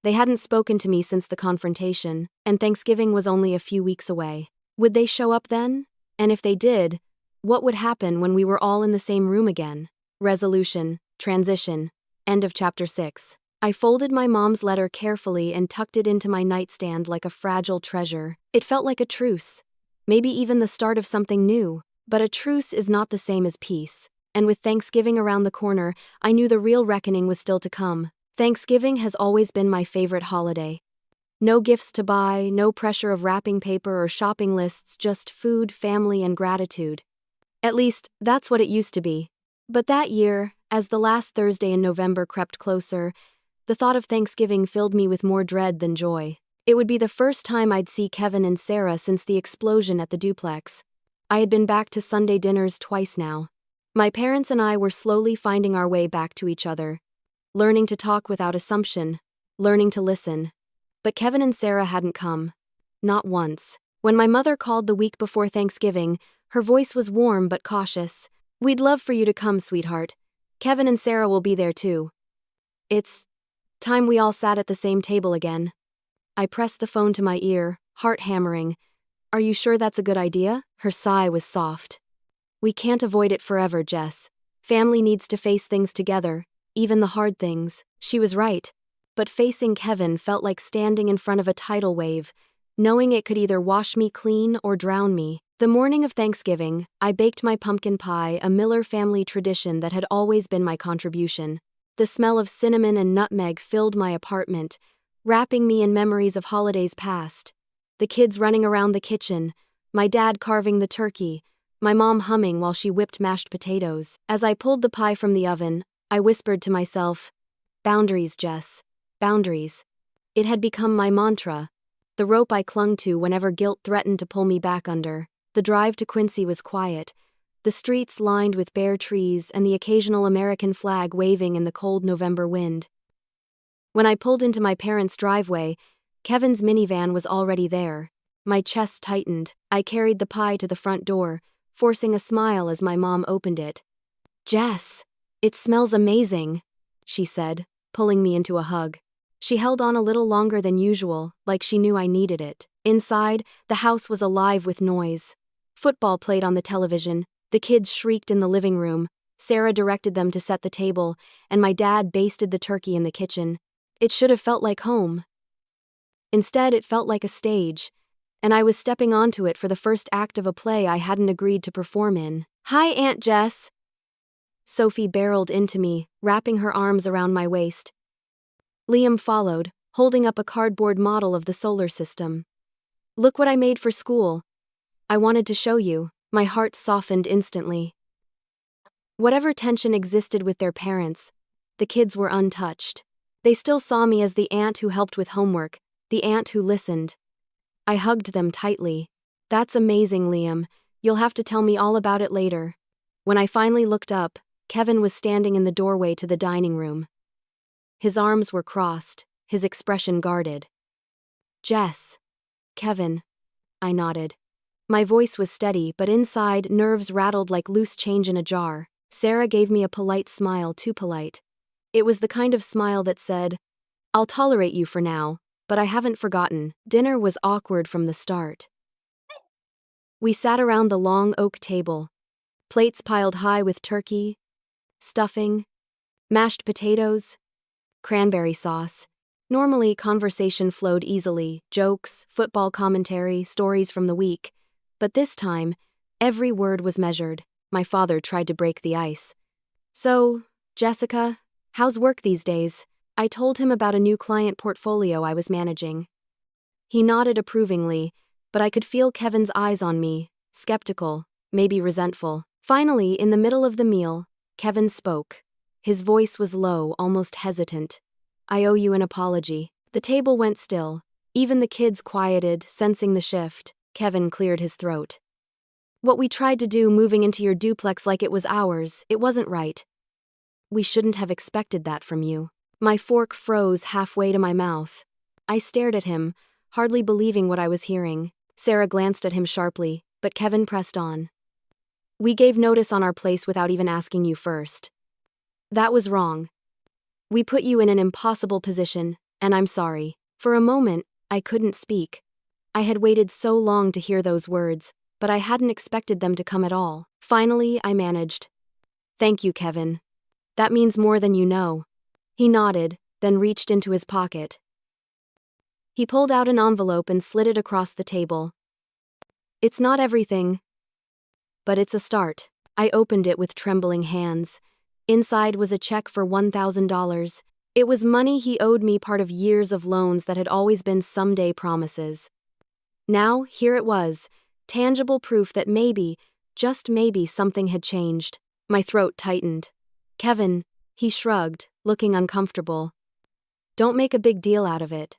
[SPEAKER 1] They hadn't spoken to me since the confrontation, and Thanksgiving was only a few weeks away. Would they show up then? And if they did, what would happen when we were all in the same room again? Resolution, transition, end of chapter 6. I folded my mom's letter carefully and tucked it into my nightstand like a fragile treasure. It felt like a truce. Maybe even the start of something new. But a truce is not the same as peace. And with Thanksgiving around the corner, I knew the real reckoning was still to come. Thanksgiving has always been my favorite holiday. No gifts to buy, no pressure of wrapping paper or shopping lists, just food, family, and gratitude. At least, that's what it used to be. But that year, as the last Thursday in November crept closer, the thought of Thanksgiving filled me with more dread than joy. It would be the first time I'd see Kevin and Sarah since the explosion at the duplex. I had been back to Sunday dinners twice now. My parents and I were slowly finding our way back to each other, learning to talk without assumption, learning to listen. But Kevin and Sarah hadn't come. Not once. When my mother called the week before Thanksgiving, her voice was warm but cautious. "We'd love for you to come, sweetheart. Kevin and Sarah will be there too." It's time we all sat at the same table again. I pressed the phone to my ear, heart hammering. "Are you sure that's a good idea?" Her sigh was soft. "We can't avoid it forever, Jess. Family needs to face things together, even the hard things." She was right. But facing Kevin felt like standing in front of a tidal wave, knowing it could either wash me clean or drown me. The morning of Thanksgiving, I baked my pumpkin pie, a Miller family tradition that had always been my contribution. The smell of cinnamon and nutmeg filled my apartment, wrapping me in memories of holidays past. The kids running around the kitchen, my dad carving the turkey, my mom humming while she whipped mashed potatoes. As I pulled the pie from the oven, I whispered to myself, "Boundaries, Jess. Boundaries." It had become my mantra, the rope I clung to whenever guilt threatened to pull me back under. The drive to Quincy was quiet, the streets lined with bare trees and the occasional American flag waving in the cold November wind. When I pulled into my parents' driveway, Kevin's minivan was already there. My chest tightened. I carried the pie to the front door, forcing a smile as my mom opened it. "Jess, it smells amazing," she said, pulling me into a hug. She held on a little longer than usual, like she knew I needed it. Inside, the house was alive with noise. Football played on the television, the kids shrieked in the living room, Sarah directed them to set the table, and my dad basted the turkey in the kitchen. It should have felt like home. Instead, it felt like a stage, and I was stepping onto it for the first act of a play I hadn't agreed to perform in. "Hi, Aunt Jess." Sophie barreled into me, wrapping her arms around my waist. Liam followed, holding up a cardboard model of the solar system. "Look what I made for school. I wanted to show you." My heart softened instantly. Whatever tension existed with their parents, the kids were untouched. They still saw me as the aunt who helped with homework, the aunt who listened. I hugged them tightly. "That's amazing, Liam. You'll have to tell me all about it later." When I finally looked up, Kevin was standing in the doorway to the dining room. His arms were crossed, his expression guarded. "Jess." "Kevin." I nodded. My voice was steady, but inside, nerves rattled like loose change in a jar. Sarah gave me a polite smile, too polite. It was the kind of smile that said, "I'll tolerate you for now, but I haven't forgotten." Dinner was awkward from the start. We sat around the long oak table, plates piled high with turkey, stuffing, mashed potatoes, cranberry sauce. Normally, conversation flowed easily, jokes, football commentary, stories from the week. But this time, every word was measured. My father tried to break the ice. "So, Jessica, how's work these days?" I told him about a new client portfolio I was managing. He nodded approvingly, but I could feel Kevin's eyes on me, skeptical, maybe resentful. Finally, in the middle of the meal, Kevin spoke. His voice was low, almost hesitant. "I owe you an apology." The table went still. Even the kids quieted, sensing the shift. Kevin cleared his throat. "What we tried to do moving into your duplex like it was ours, it wasn't right. We shouldn't have expected that from you." My fork froze halfway to my mouth. I stared at him, hardly believing what I was hearing. Sarah glanced at him sharply, but Kevin pressed on. "We gave notice on our place without even asking you first. That was wrong. We put you in an impossible position, and I'm sorry." For a moment, I couldn't speak. I had waited so long to hear those words, but I hadn't expected them to come at all. Finally, I managed. "Thank you, Kevin. That means more than you know." He nodded, then reached into his pocket. He pulled out an envelope and slid it across the table. "It's not everything, but it's a start." I opened it with trembling hands. Inside was a check for $1,000. It was money he owed me, part of years of loans that had always been someday promises. Now, here it was, tangible proof that maybe, just maybe, something had changed. My throat tightened. "Kevin," he shrugged, looking uncomfortable. "Don't make a big deal out of it.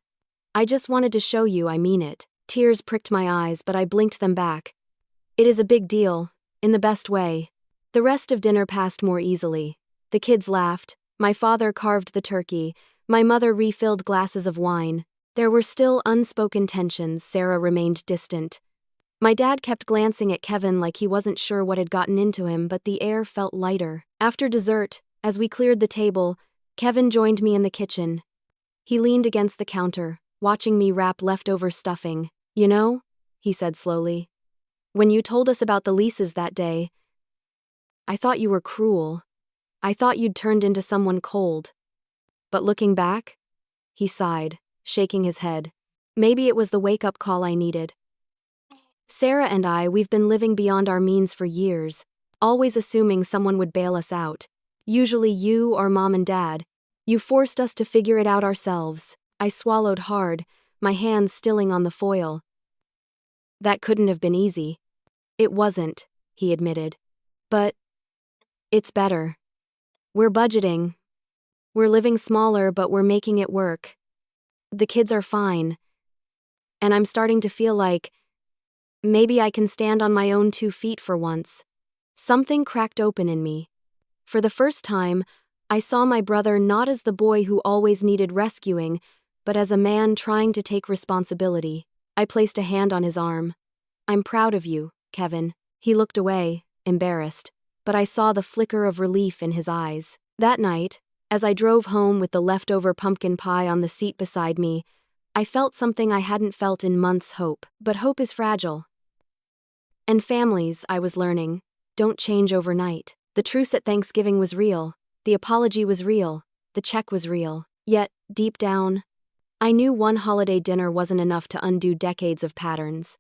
[SPEAKER 1] I just wanted to show you I mean it." Tears pricked my eyes, but I blinked them back. It is a big deal, in the best way. The rest of dinner passed more easily. The kids laughed, my father carved the turkey, my mother refilled glasses of wine. There were still unspoken tensions. Sarah remained distant. My dad kept glancing at Kevin like he wasn't sure what had gotten into him, but the air felt lighter. After dessert, as we cleared the table, Kevin joined me in the kitchen. He leaned against the counter, watching me wrap leftover stuffing. You know, he said slowly, when you told us about the leases that day, I thought you were cruel. I thought you'd turned into someone cold. But looking back, he sighed, shaking his head. Maybe it was the wake-up call I needed. Sarah and we've been living beyond our means for years, always assuming someone would bail us out. Usually you or mom and dad. You forced us to figure it out ourselves. I swallowed hard, my hands stilling on the foil. That couldn't have been easy. It wasn't, he admitted. But it's better. We're budgeting. We're living smaller, but we're making it work. The kids are fine. And I'm starting to feel like maybe I can stand on my own 2 feet for once. Something cracked open in me. For the first time, I saw my brother not as the boy who always needed rescuing, but as a man trying to take responsibility. I placed a hand on his arm. I'm proud of you, Kevin. He looked away, embarrassed, but I saw the flicker of relief in his eyes. That night, as I drove home with the leftover pumpkin pie on the seat beside me, I felt something I hadn't felt in months. Hope. But hope is fragile. And families, I was learning, don't change overnight. The truce at Thanksgiving was real. The apology was real. The check was real. Yet, deep down, I knew one holiday dinner wasn't enough to undo decades of patterns.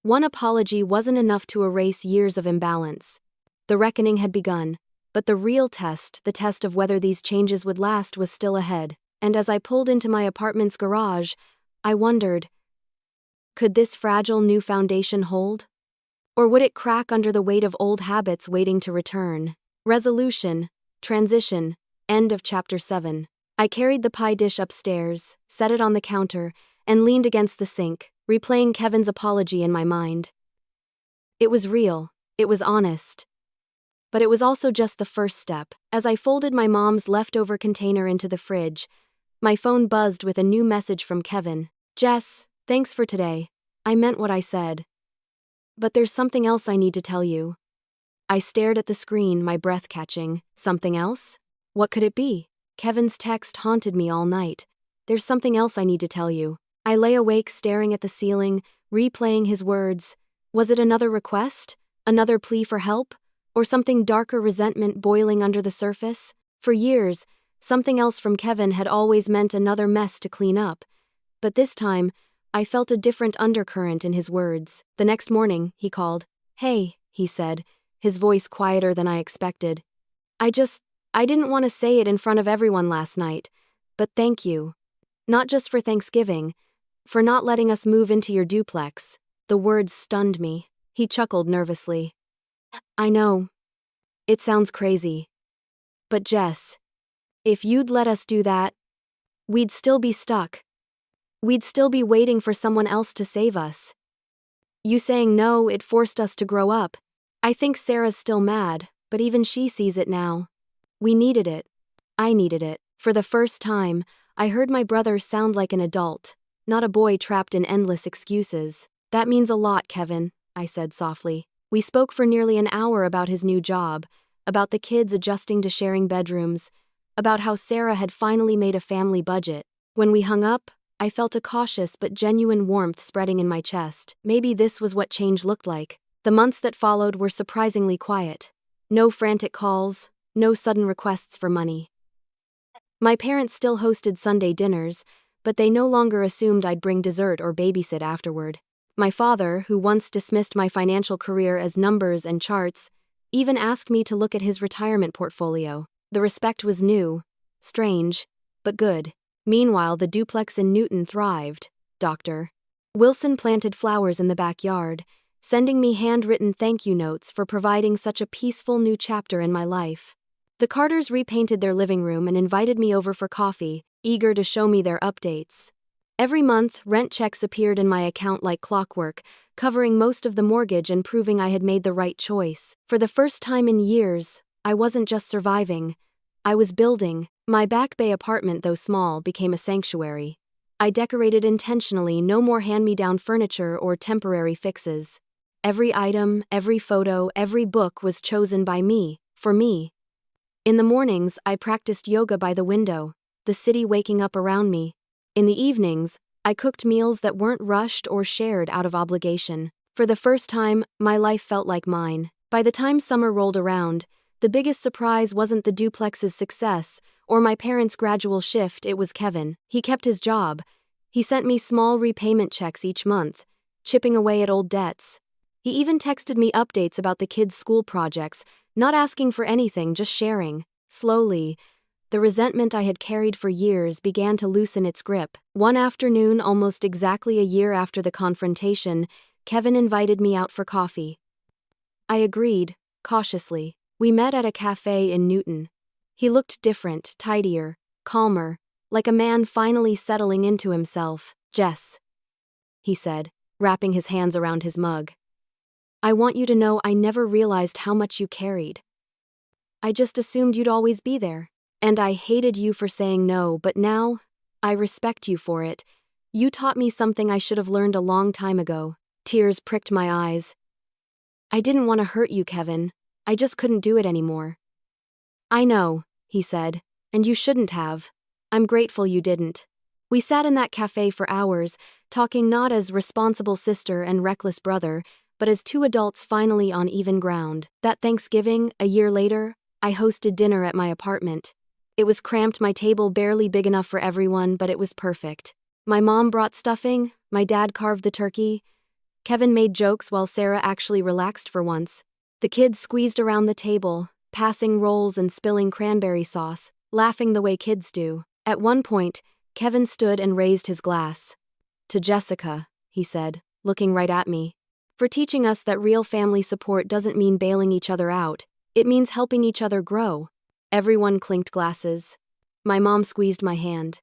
[SPEAKER 1] One apology wasn't enough to erase years of imbalance. The reckoning had begun, but the real test, the test of whether these changes would last, was still ahead. And as I pulled into my apartment's garage, I wondered, could this fragile new foundation hold? Or would it crack under the weight of old habits waiting to return? Resolution, transition, end of chapter 7. I carried the pie dish upstairs, set it on the counter, and leaned against the sink, replaying Kevin's apology in my mind. It was real, it was honest. But it was also just the first step. As I folded my mom's leftover container into the fridge, my phone buzzed with a new message from Kevin. Jess, thanks for today. I meant what I said. But there's something else I need to tell you. I stared at the screen, my breath catching. Something else? What could it be? Kevin's text haunted me all night. There's something else I need to tell you. I lay awake staring at the ceiling, replaying his words. Was it another request? Another plea for help? Or something darker, resentment boiling under the surface? For years, something else from Kevin had always meant another mess to clean up. But this time, I felt a different undercurrent in his words. The next morning, he called. Hey, he said, his voice quieter than I expected. I didn't want to say it in front of everyone last night, but thank you. Not just for Thanksgiving, for not letting us move into your duplex. The words stunned me. He chuckled nervously. I know. It sounds crazy. But Jess, if you'd let us do that, we'd still be stuck. We'd still be waiting for someone else to save us. You saying no, it forced us to grow up. I think Sarah's still mad, but even she sees it now. We needed it. I needed it. For the first time, I heard my brother sound like an adult, not a boy trapped in endless excuses. That means a lot, Kevin, I said softly. We spoke for nearly an hour about his new job, about the kids adjusting to sharing bedrooms, about how Sarah had finally made a family budget. When we hung up, I felt a cautious but genuine warmth spreading in my chest. Maybe this was what change looked like. The months that followed were surprisingly quiet. No frantic calls, no sudden requests for money. My parents still hosted Sunday dinners, but they no longer assumed I'd bring dessert or babysit afterward. My father, who once dismissed my financial career as numbers and charts, even asked me to look at his retirement portfolio. The respect was new, strange, but good. Meanwhile, the duplex in Newton thrived. Dr. Wilson planted flowers in the backyard, sending me handwritten thank you notes for providing such a peaceful new chapter in my life. The Carters repainted their living room and invited me over for coffee, eager to show me their updates. Every month, rent checks appeared in my account like clockwork, covering most of the mortgage and proving I had made the right choice. For the first time in years, I wasn't just surviving, I was building. My Back Bay apartment, though small, became a sanctuary. I decorated intentionally, no more hand-me-down furniture or temporary fixes. Every item, every photo, every book was chosen by me, for me. In the mornings, I practiced yoga by the window, the city waking up around me. In the evenings, I cooked meals that weren't rushed or shared out of obligation. For the first time, my life felt like mine. By the time summer rolled around, the biggest surprise wasn't the duplex's success or my parents' gradual shift, it was Kevin. He kept his job. He sent me small repayment checks each month, chipping away at old debts. He even texted me updates about the kids' school projects, not asking for anything, just sharing. Slowly, the resentment I had carried for years began to loosen its grip. One afternoon, almost exactly a year after the confrontation, Kevin invited me out for coffee. I agreed, cautiously. We met at a cafe in Newton. He looked different, tidier, calmer, like a man finally settling into himself. "Jess," he said, wrapping his hands around his mug. "I want you to know I never realized how much you carried. I just assumed you'd always be there. And I hated you for saying no, but now, I respect you for it. You taught me something I should have learned a long time ago." Tears pricked my eyes. "I didn't want to hurt you, Kevin. I just couldn't do it anymore." "I know," he said, "and you shouldn't have. I'm grateful you didn't." We sat in that cafe for hours, talking not as responsible sister and reckless brother, but as two adults finally on even ground. That Thanksgiving, a year later, I hosted dinner at my apartment. It was cramped, my table barely big enough for everyone, but it was perfect. My mom brought stuffing, my dad carved the turkey. Kevin made jokes while Sarah actually relaxed for once. The kids squeezed around the table, passing rolls and spilling cranberry sauce, laughing the way kids do. At one point, Kevin stood and raised his glass. "To Jessica," he said, looking right at me. "For teaching us that real family support doesn't mean bailing each other out, it means helping each other grow." Everyone clinked glasses. My mom squeezed my hand.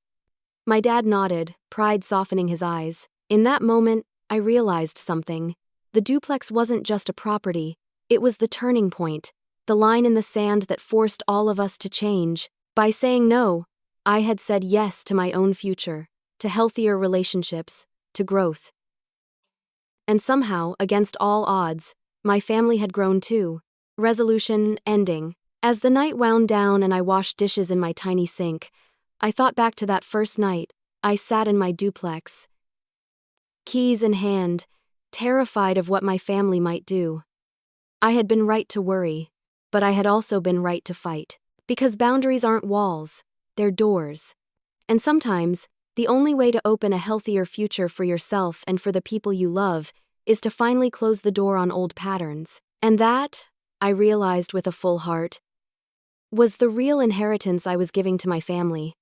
[SPEAKER 1] My dad nodded, pride softening his eyes. In that moment, I realized something. The duplex wasn't just a property, it was the turning point, the line in the sand that forced all of us to change. By saying no, I had said yes to my own future, to healthier relationships, to growth. And somehow, against all odds, my family had grown too. Resolution ending. As the night wound down and I washed dishes in my tiny sink, I thought back to that first night. I sat in my duplex, keys in hand, terrified of what my family might do. I had been right to worry, but I had also been right to fight. Because boundaries aren't walls, they're doors. And sometimes, the only way to open a healthier future for yourself and for the people you love is to finally close the door on old patterns. And that, I realized with a full heart, was the real inheritance I was giving to my family.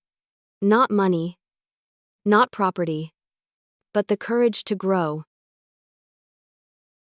[SPEAKER 1] Not money, not property, but the courage to grow,